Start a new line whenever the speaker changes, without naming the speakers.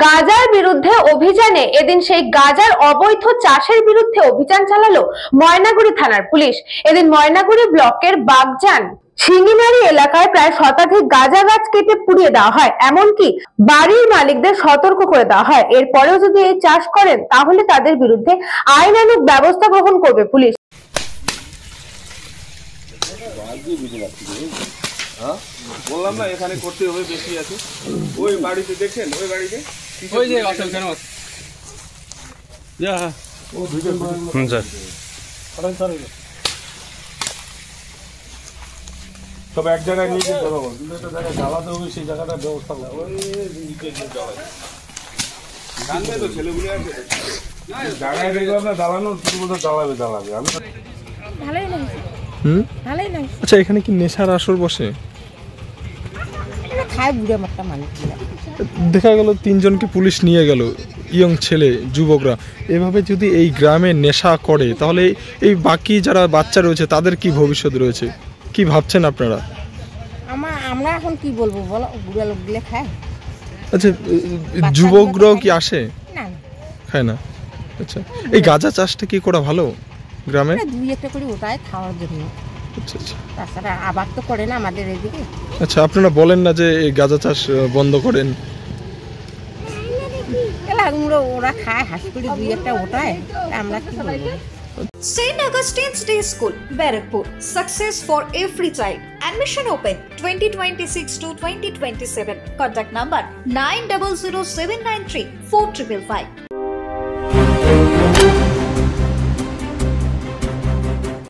গাজার বিরুদ্ধে অভিযানে এদিন সেই গাজার অবৈধ চাষের বিরুদ্ধে অভিযান চালালো ময়নাগুড়ি থানার পুলিশ। এদিন ময়নাগুড়ি ব্লকের বাগজান শিঙিনারি এলাকায় প্রায় শতাধিক গাঁজা গাছ কেটে পুড়িয়ে দেওয়া হয়, এমনকি বাড়ির মালিকদের সতর্ক করে দেওয়া হয়। এরপরেও যদি এই চাষ করেন তাহলে তাদের বিরুদ্ধে আইনানুগ ব্যবস্থা গ্রহণ করবে পুলিশ।
বললাম না এখানে করতে হবে, বেশি আছে। ওই বাড়িতে দেখেন, ওই বাড়িতে ওই যে আছে কেন আছে যা ও দুইটা স্যার সব এক জায়গায় নিয়ে যেতে হবে, কিন্তু একটা জায়গায় জ্বালাতে হবে, সেই জায়গাটার ব্যবস্থা করতে হবে। জানবে তো ছেলেগুলো আছে জায়গায় দেখলাম না জ্বালানো, শুধু বলতে জ্বালাবে আমি
ভালোই লাগে। ভালোই লাগে।
আচ্ছা, এখানে কি নেশার আসর বসে? দেখা গেল 3 জনকে পুলিশ নিয়ে গেল, ইয়ং ছেলে যুবকরা। এভাবে যদি এই গ্রামে নেশা করে তাহলে এই বাকি যারা বাচ্চা রয়েছে তাদের কি ভবিষ্যৎ রয়েছে, কি ভাবছেন আপনারা?
আমরা এখন কি বলবো বলো, বুড়া লোকগুলো খায়।
আচ্ছা, যুবকরাও কি আসে?
না,
খায় না। আচ্ছা, এই গাঁজা চাষটা কি করা ভালো গ্রামে?
2-1টা করে ওটাই খাওয়ার জন্য।
আচ্ছা আচ্ছা,
তাছাড়া আবাদ তো করে না আমাদের এদিকে।
আচ্ছা, আপনারা বলেন না যে এই গাঁজা চাষ বন্ধ করেন?
ওরা খায়, হাসি করে 2-1টা ওটায়, আমরা কি বলবো।
St. Augustine's Day School, Barakpur. Success for every child. Admission open 2026 to 2027. Contact number 900793 4555.